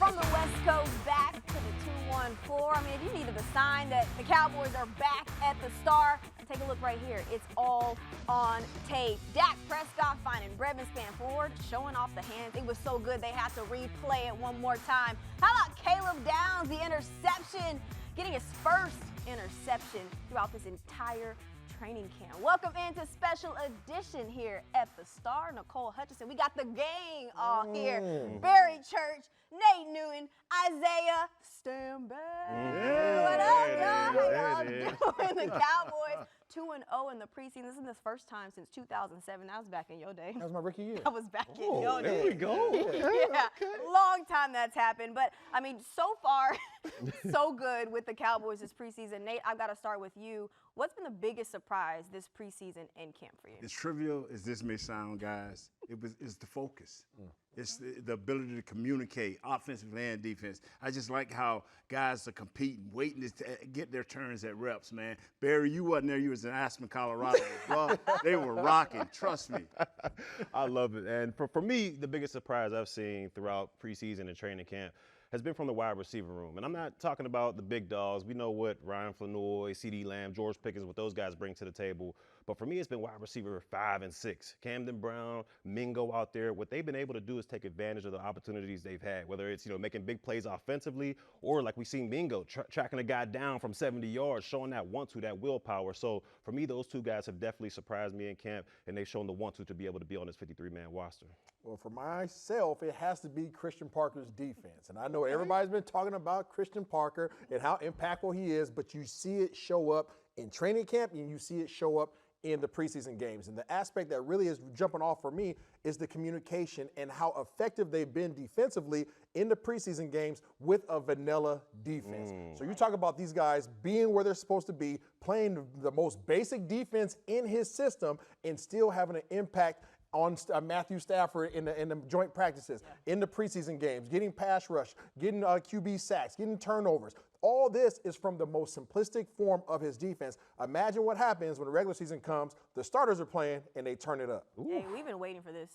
From the West Coast back to the 214. I mean, if you needed a sign that the Cowboys are back at the Star, take a look right here. It's all on tape. Dak Prescott finding Brevin Stanford, showing off the hands. It was so good they had to replay it one more time. How about Caleb Downs, the interception, getting his first interception throughout this entire training camp. Welcome into special edition here at the Star. Nicole Hutchinson. We got the gang all here. Barry Church, Nate Newton, Isaiah, stand back. What up, y'all? How y'all doing? The Cowboys 2-0 in the preseason. This is the first time since 2007. That was back in your day. That was my rookie year. That was back in your day. There we go. Yeah, long time that's happened. But, I mean, so far, so good with the Cowboys this preseason. Nate, I've got to start with you. What's been the biggest surprise this preseason and camp for you? As trivial as this may sound, guys, it's the focus. It's the ability to communicate, offensively and defense. I just like how guys are competing, waiting to get their turns at reps, man. Barry, you wasn't there. You was in Aspen, Colorado. Well, they were rocking. Trust me. I love it. And for me, the biggest surprise I've seen throughout preseason and training camp has been from the wide receiver room. And I'm not talking about the big dogs. We know what Ryan Flanoy, CeeDee Lamb, George Pickens, what those guys bring to the table. But for me, it's been wide receiver 5 and 6. Camden Brown, Mingo out there. What they've been able to do is take advantage of the opportunities they've had, whether it's, making big plays offensively or like we seen Mingo tracking a guy down from 70 yards, showing that want-to, that willpower. So for me, those two guys have definitely surprised me in camp, and they've shown the want-to be able to be on this 53-man roster. Well, for myself, it has to be Christian Parker's defense. And I know everybody's been talking about Christian Parker and how impactful he is, but you see it show up in training camp and you see it show up in the preseason games. And the aspect that really is jumping off for me is the communication and how effective they've been defensively in the preseason games with a vanilla defense. So you talk about these guys being where they're supposed to be, playing the most basic defense in his system and still having an impact on Matthew Stafford in the joint practices, in the preseason games, getting pass rush, getting QB sacks, getting turnovers. All this is from the most simplistic form of his defense. Imagine what happens when the regular season comes, the starters are playing, and they turn it up. Hey, we've been waiting for this.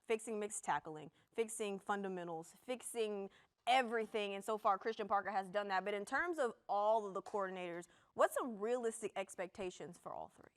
Fixing mixed tackling, fixing fundamentals, fixing everything. And so far, Christian Parker has done that. But in terms of all of the coordinators, what's some realistic expectations for all three?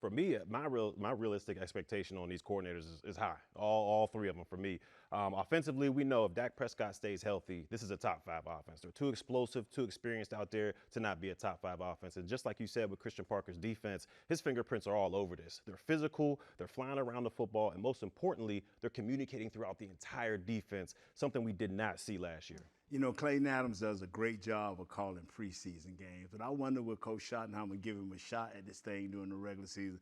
For me, my realistic expectation on these coordinators is high. All three of them for me. Offensively, we know if Dak Prescott stays healthy, this is a top 5 offense. They're too explosive, too experienced out there to not be a top 5 offense. And just like you said with Christian Parker's defense, his fingerprints are all over this. They're physical, they're flying around the football, and most importantly, they're communicating throughout the entire defense, something we did not see last year. Clayton Adams does a great job of calling preseason games, but I wonder will Coach Schottenheimer give him a shot at this thing during the regular season.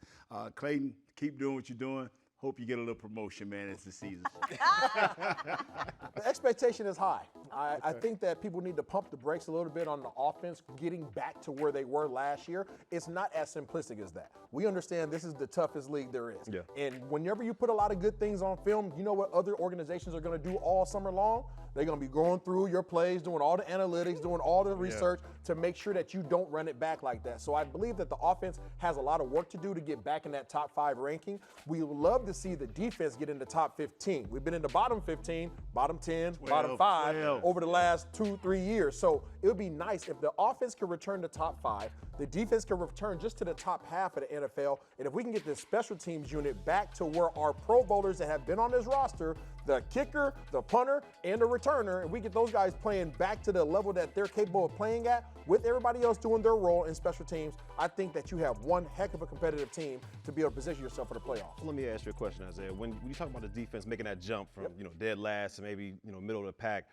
Clayton, keep doing what you're doing. Hope you get a little promotion, man, as the season. The expectation is high. I think that people need to pump the brakes a little bit on the offense, getting back to where they were last year. It's not as simplistic as that. We understand this is the toughest league there is. Yeah. And whenever you put a lot of good things on film, you know what other organizations are going to do all summer long? They're going to be going through your plays, doing all the analytics, doing all the research to make sure that you don't run it back like that. So I believe that the offense has a lot of work to do to get back in that top 5 ranking. We would love to see the defense get in the top 15. We've been in the bottom 15, bottom 10, bottom 5 over the last 2-3 years. So it would be nice if the offense could return to top 5, the defense can return just to the top half of the NFL, and if we can get this special teams unit back to where our Pro Bowlers that have been on this roster, the kicker, the punter, and the returner, and we get those guys playing back to the level that they're capable of playing at with everybody else doing their role in special teams, I think that you have one heck of a competitive team to be able to position yourself for the playoffs. Let me ask you a question, Isaiah. When you talk about the defense making that jump from dead last to maybe middle of the pack,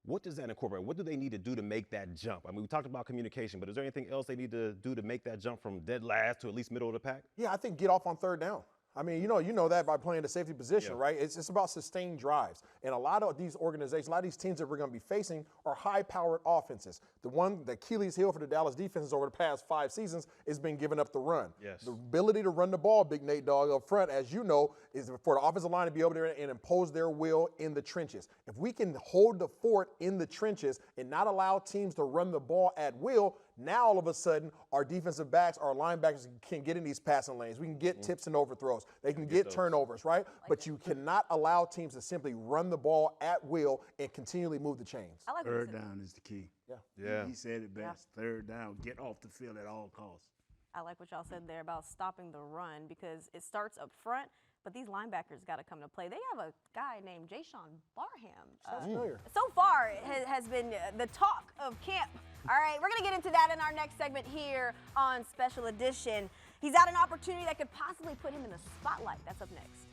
what does that incorporate? What do they need to do to make that jump? I mean, we talked about communication, but is there anything else they need to do to make that jump from dead last to at least middle of the pack? Yeah, I think get off on third down. I mean, you know that by playing the safety position, right? It's about sustained drives. And a lot of these organizations, a lot of these teams that we're going to be facing are high-powered offenses. The Achilles heel for the Dallas defenses over the past 5 seasons has been giving up the run. Yes. The ability to run the ball, Big Nate Dog, up front, as you know, is for the offensive line to be over there and impose their will in the trenches. If we can hold the fort in the trenches and not allow teams to run the ball at will, Now all of a sudden, our defensive backs, our linebackers can get in these passing lanes. We can get tips and overthrows. They can get turnovers, right? But you cannot allow teams to simply run the ball at will and continually move the chains. I like Third down is the key. Yeah. He said it best. Third down, get off the field at all costs. I like what y'all said there about stopping the run because it starts up front, but these linebackers got to come to play. They have a guy named Jaishawn Barham. Sounds familiar. So far, it has been the talk of camp. All right, we're going to get into that in our next segment here on Special Edition. He's had an opportunity that could possibly put him in the spotlight. That's up next.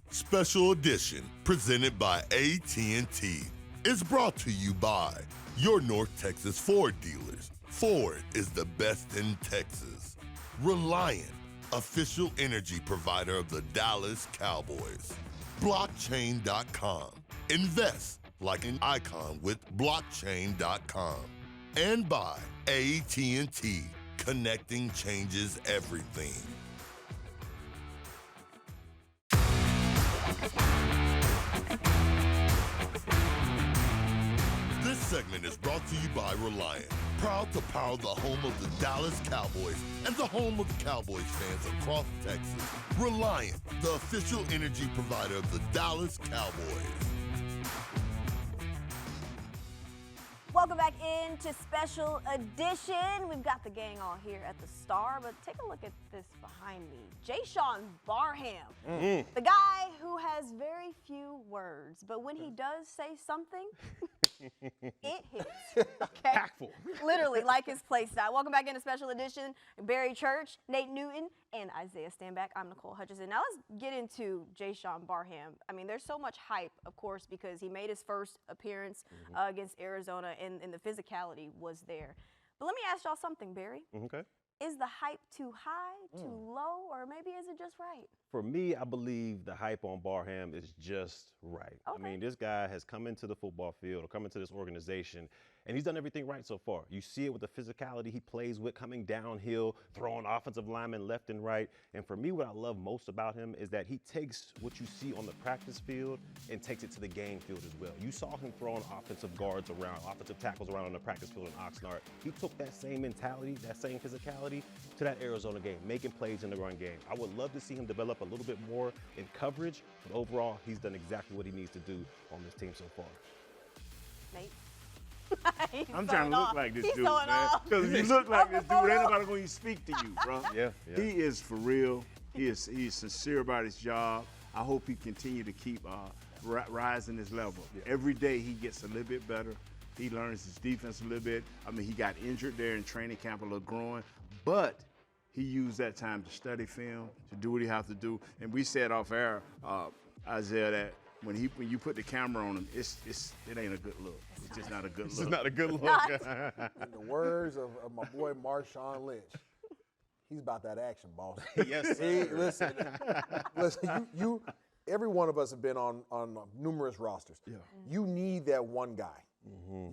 Special Edition, presented by AT&T, is brought to you by your North Texas Ford dealers. Ford is the best in Texas. Reliant, official energy provider of the Dallas Cowboys. Blockchain.com. Invest like an icon with blockchain.com. And by AT&T, connecting changes everything. This segment is brought to you by Reliant, proud to power the home of the Dallas Cowboys and the home of Cowboys fans across Texas. Reliant, the official energy provider of the Dallas Cowboys. Welcome back into Special Edition. We've got the gang all here at the Star, but take a look at this behind me. Jaishawn Barham, the guy who has very few words, but when he does say something, it hits. Okay? Literally, like his play style. Welcome back into Special Edition. Barry Church, Nate Newton, and Isaiah Stanback. I'm Nicole Hutchison. Now let's get into Jaishawn Barham. I mean, there's so much hype, of course, because he made his first appearance against Arizona, and the physicality was there. But let me ask y'all something, Barry. Okay. Is the hype too high, too low, or maybe is it just right? For me, I believe the hype on Barham is just right. Okay. I mean, this guy has come into the football field or come into this organization, and he's done everything right so far. You see it with the physicality he plays with, coming downhill, throwing offensive linemen left and right. And for me, what I love most about him is that he takes what you see on the practice field and takes it to the game field as well. You saw him throwing offensive guards around, offensive tackles around on the practice field in Oxnard. He took that same mentality, that same physicality to that Arizona game, making plays in the run game. I would love to see him develop a little bit more in coverage, but overall, he's done exactly what he needs to do on this team so far. Nate? I'm trying to look like this dude, man. Because Because if you look like this dude, ain't nobody going to speak to you, bro. Yeah. He is for real. He's sincere about his job. I hope he continue to keep rising his level. Every day he gets a little bit better. He learns his defense a little bit. I mean, he got injured there in training camp, a little growing, but he used that time to study film, to do what he has to do. And we said off air, Isaiah, that when you put the camera on him, it ain't a good look. It's just not a good look. It's not a good look. In the words of my boy Marshawn Lynch, he's about that action, boss. Yes. See, listen, you, every one of us have been on numerous rosters. Yeah. You need that one guy.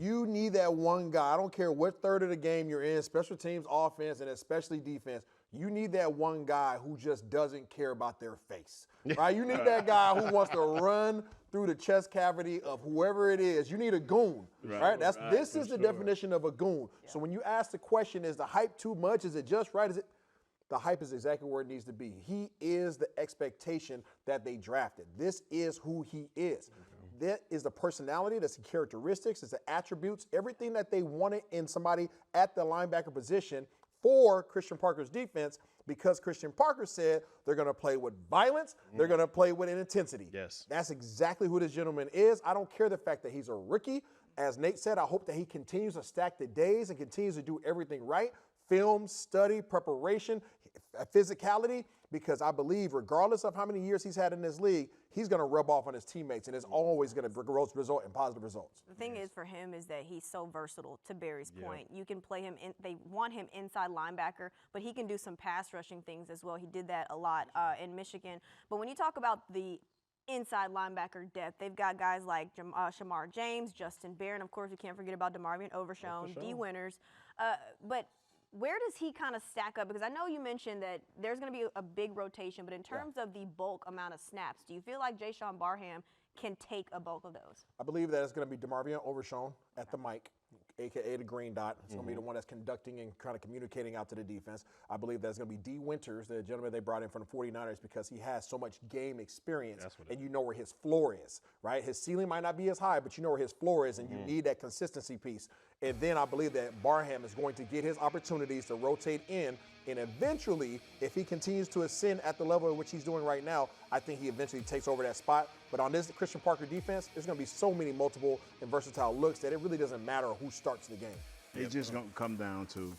You need that one guy. I don't care what third of the game you're in, special teams, offense, and especially defense. You need that one guy who just doesn't care about their face, right? You need that guy who wants to run through the chest cavity of whoever it is. You need a goon, right? This is the definition of a goon. Yeah. So when you ask the question, is the hype too much? Is it just right? The hype is exactly where it needs to be. He is the expectation that they drafted. This is who he is. That is the personality, that's the characteristics, it's the attributes, everything that they wanted in somebody at the linebacker position for Christian Parker's defense, because Christian Parker said they're going to play with violence, they're going to play with an intensity. Yes. That's exactly who this gentleman is. I don't care the fact that he's a rookie. As Nate said, I hope that he continues to stack the days and continues to do everything right. Film, study, preparation, physicality, because I believe regardless of how many years he's had in this league, he's going to rub off on his teammates, and it's always going to result in positive results. The thing is for him is that he's so versatile, to Barry's point. You can play him they want him inside linebacker, but he can do some pass rushing things as well. He did that a lot in Michigan. But when you talk about the inside linebacker depth, they've got guys like Shamar James, Justin Barron, of course we can't forget about DeMarvion Overshown, D. Winters. But where does he kind of stack up? Because I know you mentioned that there's going to be a big rotation, but in terms of the bulk amount of snaps, do you feel like Jaishawn Barham can take a bulk of those? I believe that it's going to be DeMarvion Overshown at the mic, a.k.a. the green dot. It's going to be the one that's conducting and kind of communicating out to the defense. I believe that's going to be D. Winters, the gentleman they brought in from the 49ers, because he has so much game experience, and you know where his floor is, right? His ceiling might not be as high, but you know where his floor is, and you need that consistency piece. And then I believe that Barham is going to get his opportunities to rotate in, and eventually, if he continues to ascend at the level at which he's doing right now, I think he eventually takes over that spot. But on this Christian Parker defense, there's going to be so many multiple and versatile looks that it really doesn't matter who starts the game. It's just going to come down to,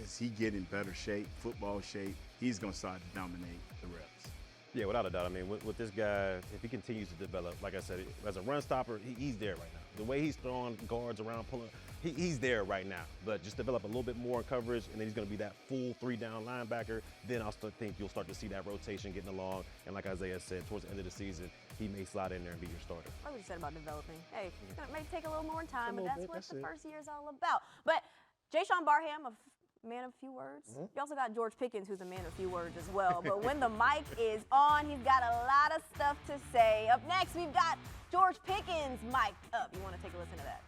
as he get in better shape, football shape, he's going to start to dominate the reps. Yeah, without a doubt. I mean, with this guy, if he continues to develop, like I said, as a run stopper, he's there right now. The way he's throwing guards around, pulling, he's there right now. But just develop a little bit more coverage, and then he's going to be that full 3-down linebacker. Then I think you'll start to see that rotation getting along. And like Isaiah said, towards the end of the season, he may slide in there and be your starter. What you said about developing? Hey, it may take a little more time, but that's what the first year is all about. But Jaishawn Barham, a man of few words. You also got George Pickens, who's a man of few words as well. But when the mic is on, he's got a lot of stuff to say. Up next, we've got George Pickens mic'd up. You want to take a listen to that?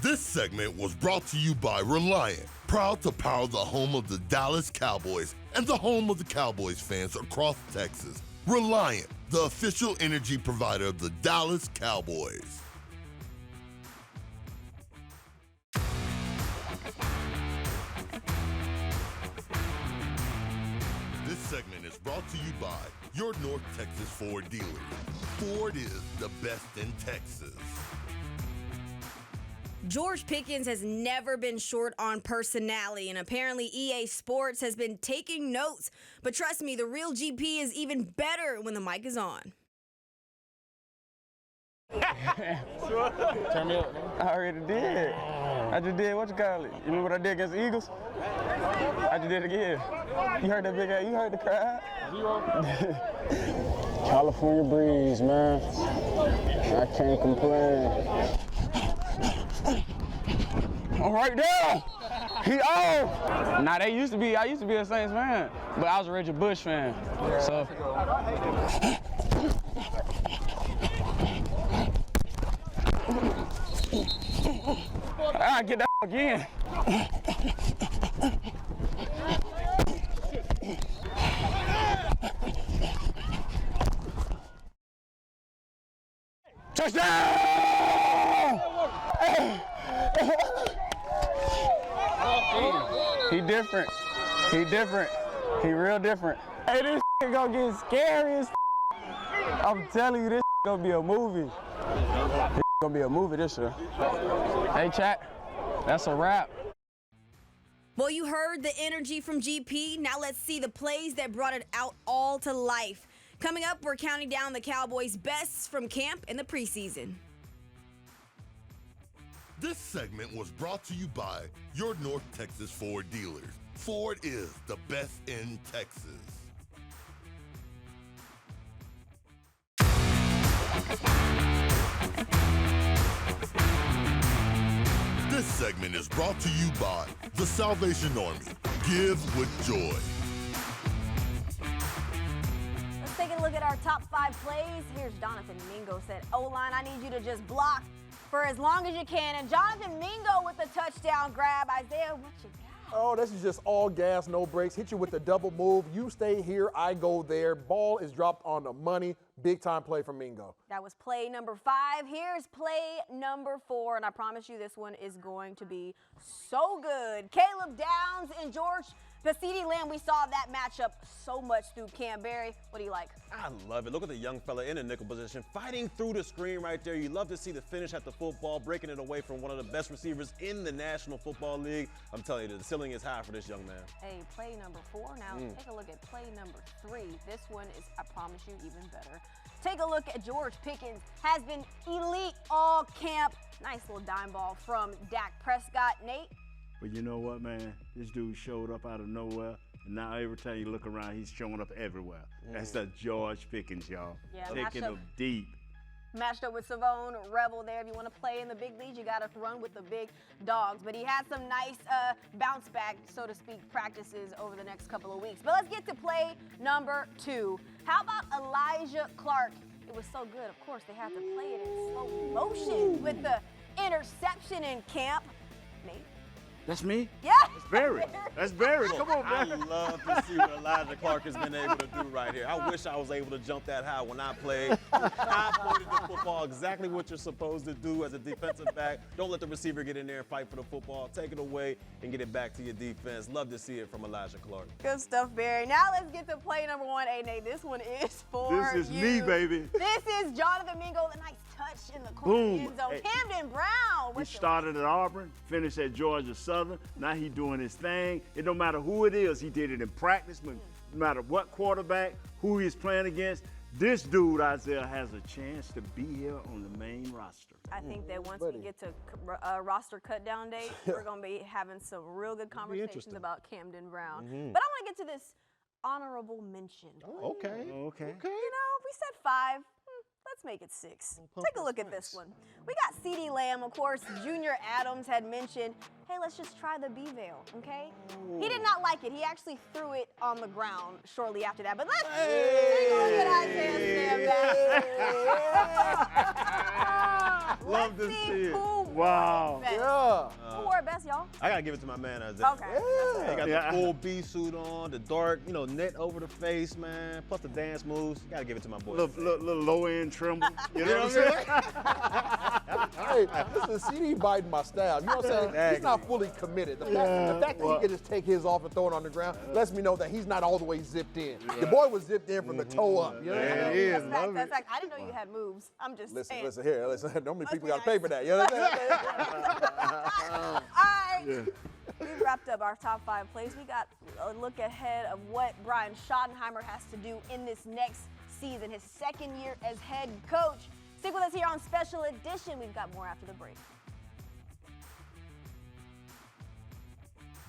This segment was brought to you by Reliant, proud to power the home of the Dallas Cowboys and the home of the Cowboys fans across Texas. Reliant, the official energy provider of the Dallas Cowboys. This segment is brought to you by your North Texas Ford dealer. Ford is the best in Texas. George Pickens has never been short on personality, and apparently EA Sports has been taking notes. But trust me, the real GP is even better when the mic is on. Turn me up, man. I already did. I just did, what you call it? You remember what I did against the Eagles? I just did it again. You heard that big ass, you heard the crowd? California breeze, man. I can't complain. I'm right there. He on. Nah, I used to be a Saints fan, but I was a Reggie Bush fan. So. I get that again. Touchdown! He different. He different. He real different. Hey, this gonna get scary as I'm telling you, this gonna be a movie. This gonna be a movie this year. Hey, chat, that's a wrap. Well, you heard the energy from GP. Now let's see the plays that brought it out all to life. Coming up, we're counting down the Cowboys' bests from camp in the preseason. This segment was brought to you by your North Texas Ford dealers. Ford is the best in Texas. This segment is brought to you by the Salvation Army. Give with joy. Let's take a look at our top 5 plays. Here's Jonathan Mingo said, O-line, I need you to just block for as long as you can. And Jonathan Mingo with the touchdown grab. Isaiah, what you got? Oh, this is just all gas, no brakes. Hit you with the double move. You stay here, I go there. Ball is dropped on the money. Big time play from Mingo. That was play number 5. Here's play number 4. And I promise you this one is going to be so good. Caleb Downs and George CeeDee Lamb, we saw that matchup so much through Camp Barry. What do you like? I love it. Look at the young fella in a nickel position, fighting through the screen right there. You love to see the finish at the football, breaking it away from one of the best receivers in the National Football League. I'm telling you, the ceiling is high for this young man. Hey, play number 4. Now, take a look at play number 3. This one is, I promise you, even better. Take a look at George Pickens. Has been elite all camp. Nice little dime ball from Dak Prescott. Nate? But you know what, man? This dude showed up out of nowhere, and now every time you look around, he's showing up everywhere. That's the George Pickens, y'all. Yeah, taking him deep. matched up with Savone Rebel there. If you want to play in the big leagues, you got to run with the big dogs. But he had some nice bounce back, so to speak, practices over the next couple of weeks. But let's get to play number 2. How about Elijah Clark? It was so good. Of course, they had to play it in slow motion with the interception in camp. Nate? That's me? Yeah. That's Barry. That's Barry. Come on, I Barry. love to see what Elijah Clark has been able to do right here. I wish I was able to jump that high when I played. High-pointed the football, exactly what you're supposed to do as a defensive back. Don't let the receiver get in there and fight for the football. Take it away and get it back to your defense. Love to see it from Elijah Clark. Good stuff, Barry. Now let's get to play number 1. Hey, Nate, this one is for This is you. me, baby. This is Jonathan Mingo, the nice touch in the corner Boom. end zone. Hey. Camden Brown. He What's your- started at Auburn, finished at Georgia Southern. Now he doing his thing. It don't matter who it is. He did it in practice. No matter what quarterback, who he's playing against. This dude, Isaiah, has a chance to be here on the main roster. I think that once we get to roster cut down day, we're going to be having some real good conversations interesting. about Camden Brown. But I want to get to this honorable mention. Okay. Okay. You know, we said 5. Let's make it 6. Take a look at this one. We got CeeDee Lamb, of course. Junior Adams had mentioned, hey, let's just try the B-Veil, okay? He did not like it. He actually threw it on the ground shortly after that. But let's take a look at Isaiah Stand. Love to see it. Who Wow. wore it best. Yeah. Who wore it best, y'all? I got to give it to my man, Isaiah. Okay. He got Yeah. the full B suit on, the dark, net over the face, man. Plus the dance moves. Got to give it to my boy. Little low end tremble. You know what I'm saying? Hey, listen, CD biting my style. You know what I'm saying? He's not fully committed. The fact that he can just take his off and throw it on the ground lets me know that he's not all the way zipped in. The boy was zipped in from the toe up. You know what I'm saying? It is. That's fact. Love That's it. fact. I didn't know you had moves. I'm just saying. Listen here. Normally people be got to pay for that. You know what I'm saying? All right. We've wrapped up our top 5 plays. We got a look ahead of what Brian Schottenheimer has to do in this next season, his 2nd year as head coach. Stick with us here on Special Edition. We've got more after the break.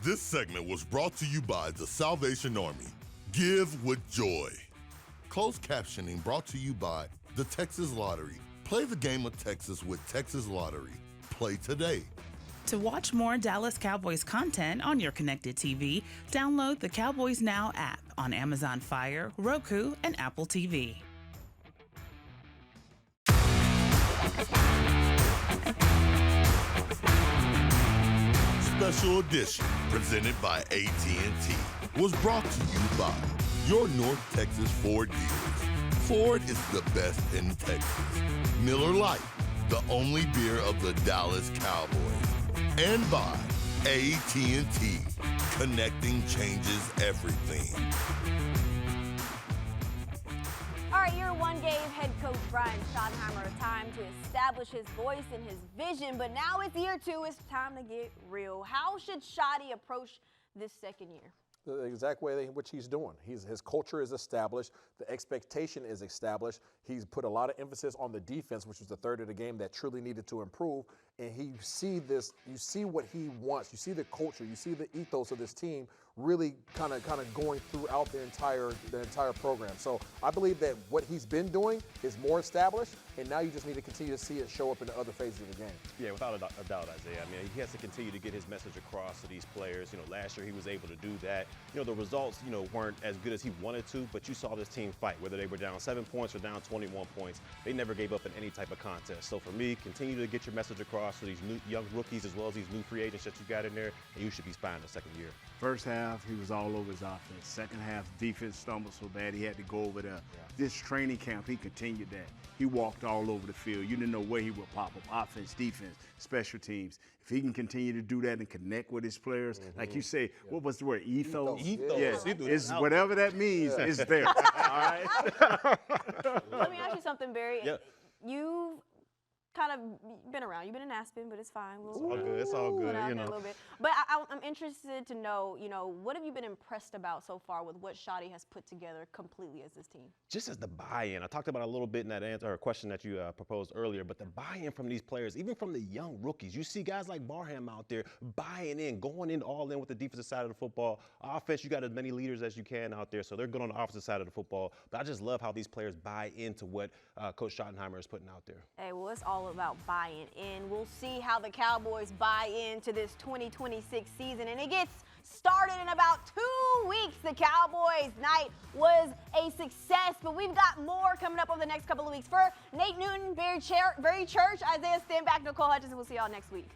This segment was brought to you by the Salvation Army. Give with joy. Closed captioning brought to you by the Texas Lottery. Play the game of Texas with Texas Lottery. Play today. To watch more Dallas Cowboys content on your connected TV, download the Cowboys Now app on Amazon Fire, Roku, and Apple TV. Special edition presented by AT&T was brought to you by your North Texas Ford dealers. Ford is the best in Texas. Miller Lite, the only beer of the Dallas Cowboys. And by AT&T, connecting changes everything. All right, year 1 gave head coach Brian Schottenheimer time to establish his voice and his vision, but now it's year 2. It's time to get real. How should Schotty approach this 2nd year? The exact way in which he's doing. His culture is established. The expectation is established. He's put a lot of emphasis on the defense, which was the third of the game that truly needed to improve. And you see what he wants. You see the culture. You see the ethos of this team really kind of going throughout the entire program. So I believe that what he's been doing is more established, and now you just need to continue to see it show up in the other phases of the game. Yeah, without a doubt, Isaiah. I mean, he has to continue to get his message across to these players. Last year he was able to do that. The results, weren't as good as he wanted to, but you saw this team fight, whether they were down 7 points or down 21 points. They never gave up in any type of contest. So for me, continue to get your message across to these new young rookies as well as these new free agents that you got in there, and you should be fine the 2nd year. First half, he was all over his offense. Second half, defense stumbled so bad he had to go over there. This training camp, he continued that. He walked all over the field. You didn't know where he would pop up. Offense, defense, special teams. If he can continue to do that and connect with his players, like you say, what was the word? Ethos? Ethos. Yes, He threw it's that out. whatever that means, it's there. All right? Let me ask you something, Barry. Yeah. You've kind of been around. You've been in Aspen, but it's fine. It's all good. It's all good, A you know. little bit. But I'm interested to know, what have you been impressed about so far with what Schotty has put together completely as this team? Just as the buy-in. I talked about it a little bit in that answer or question that you proposed earlier, but the buy-in from these players, even from the young rookies. You see guys like Barham out there buying in, going in all in with the defensive side of the football. Offense, you got as many leaders as you can out there, so they're good on the offensive side of the football. But I just love how these players buy into what Coach Schottenheimer is putting out there. Hey, well, it's all about buying in. We'll see how the Cowboys buy into this 2026 season, and it gets started in about 2 weeks. The Cowboys night was a success, but we've got more coming up over the next couple of weeks. For Nate Newton, Barry Church, Isaiah Stenback, Nicole Hutchinson, we'll see y'all next week.